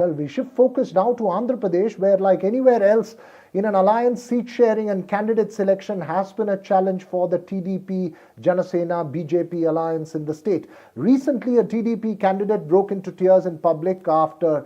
Well, we shift focus now to Andhra Pradesh, where, like anywhere else in an alliance, seat sharing and candidate selection has been a challenge for the TDP Janasena BJP alliance in the state. Recently, a TDP candidate broke into tears in public after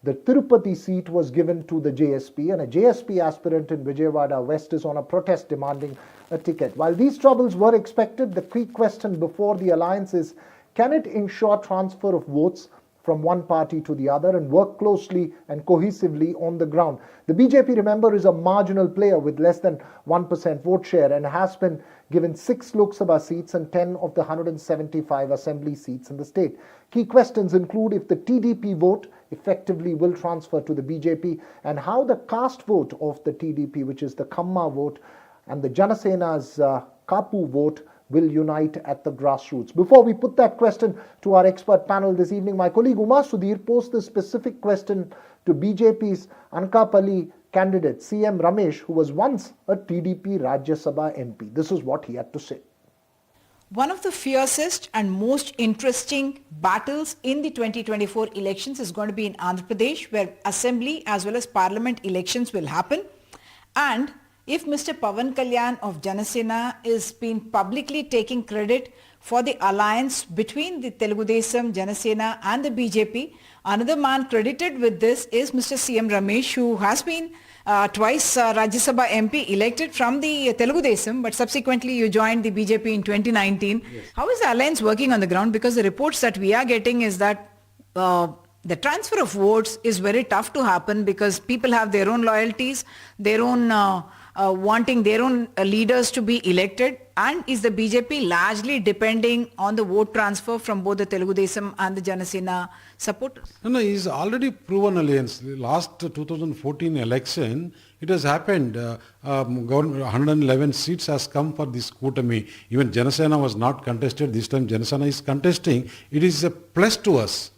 the Tirupati seat was given to the JSP, and a JSP aspirant in Vijayawada West is on a protest demanding a ticket. While these troubles were expected, the key question before the alliance is, can it ensure transfer of votes from one party to the other and work closely and cohesively on the ground? The BJP, remember, is a marginal player with less than 1% vote share and has been given 6 Lok Sabha seats and 10 of the 175 assembly seats in the state. Key questions include if the TDP vote effectively will transfer to the BJP and how the caste vote of the TDP, which is the Kamma vote, and the Janasena's Kapu vote will unite at the grassroots. Before we put that question to our expert panel this evening, my colleague Uma Sudhir posed this specific question to BJP's Anakapalli candidate CM Ramesh, who was once a TDP Rajya Sabha MP. This is what he had to say. One of the fiercest and most interesting battles in the 2024 elections is going to be in Andhra Pradesh, where assembly as well as parliament elections will happen. And if Mr. Pawan Kalyan of Janasena is been publicly taking credit for the alliance between the Telugu Desam, Janasena and the BJP, another man credited with this is Mr. CM Ramesh, who has been twice Rajya Sabha MP elected from the Telugu Desam, but subsequently you joined the BJP in 2019. Yes. How is the alliance working on the ground? Because the reports that we are getting is that the transfer of votes is very tough to happen because people have their own loyalties, their own wanting their own leaders to be elected, and is the BJP largely depending on the vote transfer from both the Telugu Desam and the Janasena supporters? No, it's already proven alliance. Last 2014 election, it has happened. 111 seats has come for this Kutami. Even Janasena was not contested. This time Janasena is contesting. It is a plus to us.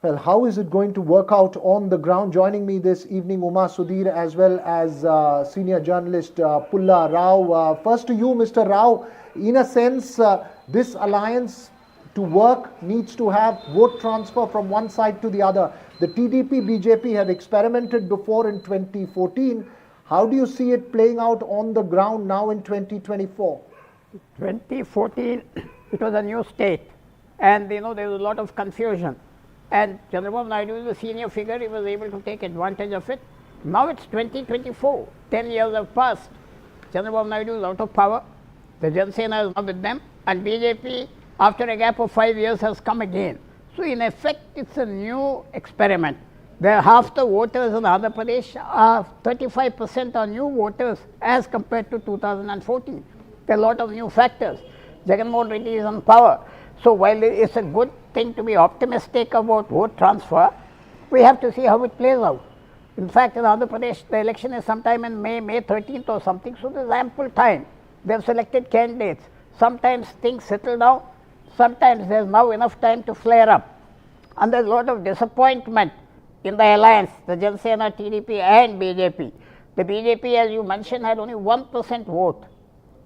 Well, how is it going to work out on the ground? Joining me this evening, Uma Sudhir, as well as senior journalist Pulla Rao. First to you, Mr. Rao. In a sense, this alliance to work needs to have vote transfer from one side to the other. The TDP-BJP have experimented before in 2014. How do you see it playing out on the ground now in 2024? 2014, it was a new state, and there was a lot of confusion. And Chandrababu Naidu is a senior figure, he was able to take advantage of it. Now it's 2024, 10 years have passed. Chandrababu Naidu is out of power, the Janasena is not with them, and BJP, after a gap of 5 years, has come again. So in effect, it's a new experiment. There half the voters in Andhra Pradesh are 35% are new voters as compared to 2014. There are a lot of new factors. Jagan Mohan Reddy is on power. So while it's a good thing to be optimistic about vote transfer, we have to see how it plays out. In fact, in Andhra Pradesh, the election is sometime in May 13th or something, so there's ample time. They've selected candidates. Sometimes things settle down, sometimes there's now enough time to flare up. And there's a lot of disappointment in the alliance, the Janasena, TDP and BJP. The BJP, as you mentioned, had only 1% vote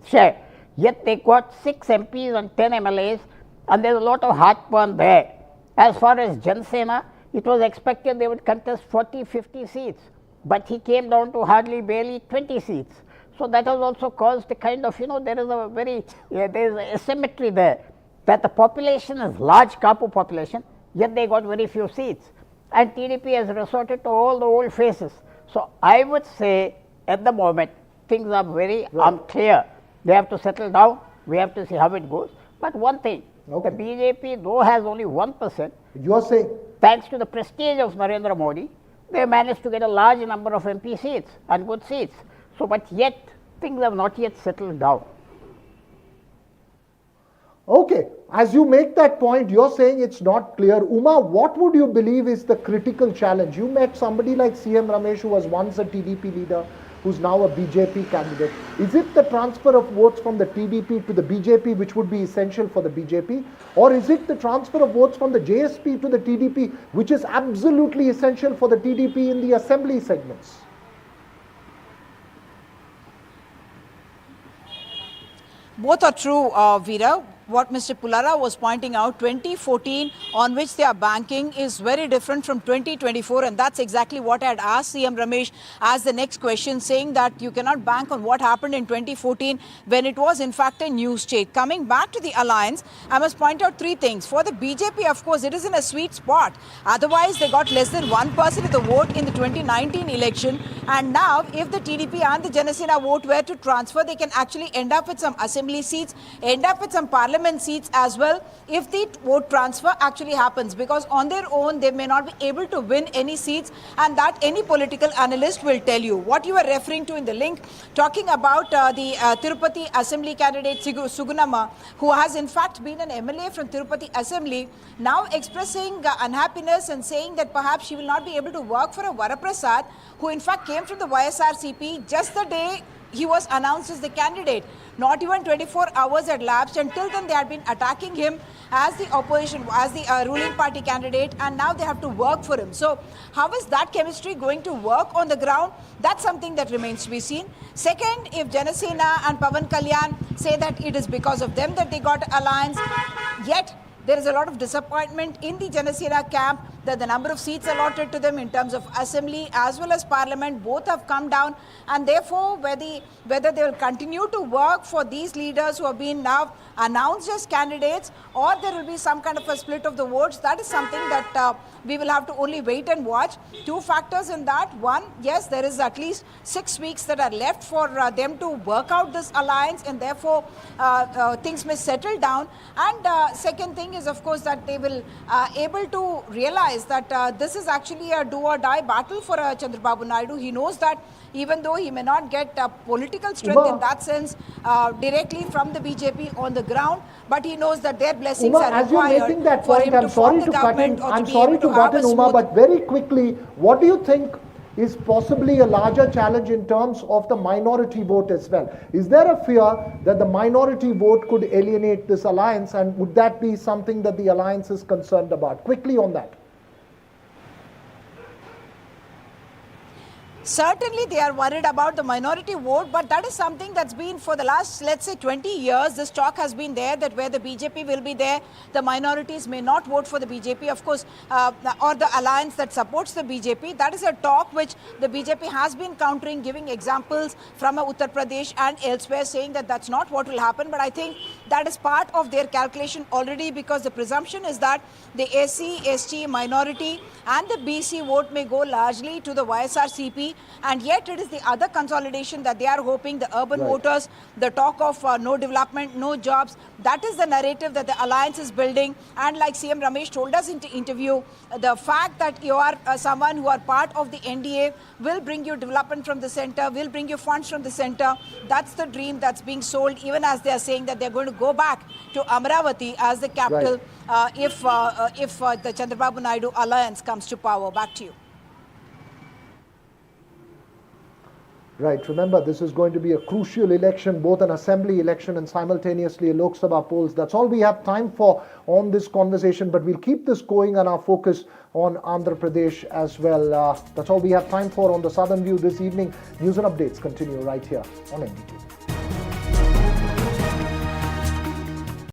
share, yet they got 6 MPs and 10 MLAs, and there's a lot of heartburn there. As far as Janasena, it was expected they would contest 40-50 seats, but he came down to hardly barely 20 seats. So that has also caused a kind of, there is a very, there is a asymmetry there, that the population is large Kapu population, yet they got very few seats. And TDP has resorted to all the old faces. So I would say, at the moment, things are very unclear. They have to settle down, we have to see how it goes. But one thing, the BJP, though has only 1%, you are saying, thanks to the prestige of Narendra Modi, they managed to get a large number of MP seats and good seats. So, but yet, things have not yet settled down. Okay, as you make that point, you're saying it's not clear. Uma, what would you believe is the critical challenge? You met somebody like CM Ramesh, who was once a TDP leader, who's now a BJP candidate. Is it the transfer of votes from the TDP to the BJP which would be essential for the BJP? Or is it the transfer of votes from the JSP to the TDP which is absolutely essential for the TDP in the assembly segments? Both are true, Veera. what Mr. Pulara was pointing out, 2014 on which they are banking is very different from 2024, and that's exactly what I had asked CM Ramesh as the next question, saying that you cannot bank on what happened in 2014 when it was in fact a new state. Coming back to the alliance, I must point out three things. For the BJP, of course, it is in a sweet spot. Otherwise, they got less than 1% of the vote in the 2019 election, and now if the TDP and the Janasena vote were to transfer, they can actually end up with some assembly seats, end up with some parliament seats as well if the vote transfer actually happens, because on their own they may not be able to win any seats, and that any political analyst will tell you. What you are referring to in the link, talking about the Tirupati Assembly candidate Sugunamma, who has in fact been an MLA from Tirupati Assembly, now expressing unhappiness and saying that perhaps she will not be able to work for a Varaprasad, who in fact came from the YSRCP just the day he was announced as the candidate. Not even 24 hours had lapsed. Until then, they had been attacking him as the opposition, as the ruling party candidate, and now they have to work for him. So how is that chemistry going to work on the ground? That's something that remains to be seen. Second, if Janasena and Pawan Kalyan say that it is because of them that they got alliance, yet there is a lot of disappointment in the Janasena camp that the number of seats allotted to them in terms of assembly as well as parliament both have come down, and therefore whether they will continue to work for these leaders who have been now announced as candidates, or there will be some kind of a split of the votes, that is something that we will have to only wait and watch. Two factors in that. One, yes, there is at least 6 weeks that are left for them to work out this alliance, and therefore things may settle down. And second thing is, of course, that they will able to realize that this is actually a do or die battle for Chandrababu Naidu. He knows that even though he may not get political strength in that sense directly from the BJP on the ground, but he knows that their blessings are required. As you're making that point, I'm sorry to cut in, Uma, but very quickly, what do you think is possibly a larger challenge in terms of the minority vote as well? Is there a fear that the minority vote could alienate this alliance, and would that be something that the alliance is concerned about? Quickly on that. Certainly they are worried about the minority vote, but that is something that's been for the last, let's say, 20 years. This talk has been there that where the BJP will be there, the minorities may not vote for the BJP, of course, or the alliance that supports the BJP. That is a talk which the BJP has been countering, giving examples from Uttar Pradesh and elsewhere, saying that that's not what will happen. But I think that is part of their calculation already, because the presumption is that the SC, ST minority and the BC vote may go largely to the YSRCP, and yet it is the other consolidation that they are hoping, the urban voters, the talk of no development, no jobs. That is the narrative that the alliance is building. And like CM Ramesh told us in the interview, the fact that you are someone who are part of the NDA will bring you development from the center, will bring you funds from the center. That's the dream that's being sold, even as they are saying that they're going to go back to Amravati as the capital if the Chandrababu Naidu alliance comes to power. Back to you. Right. Remember, this is going to be a crucial election, both an assembly election and simultaneously a Lok Sabha polls. That's all we have time for on this conversation, but we'll keep this going and our focus on Andhra Pradesh as well. That's all we have time for on the Southern View this evening. News and updates continue right here on NDTV.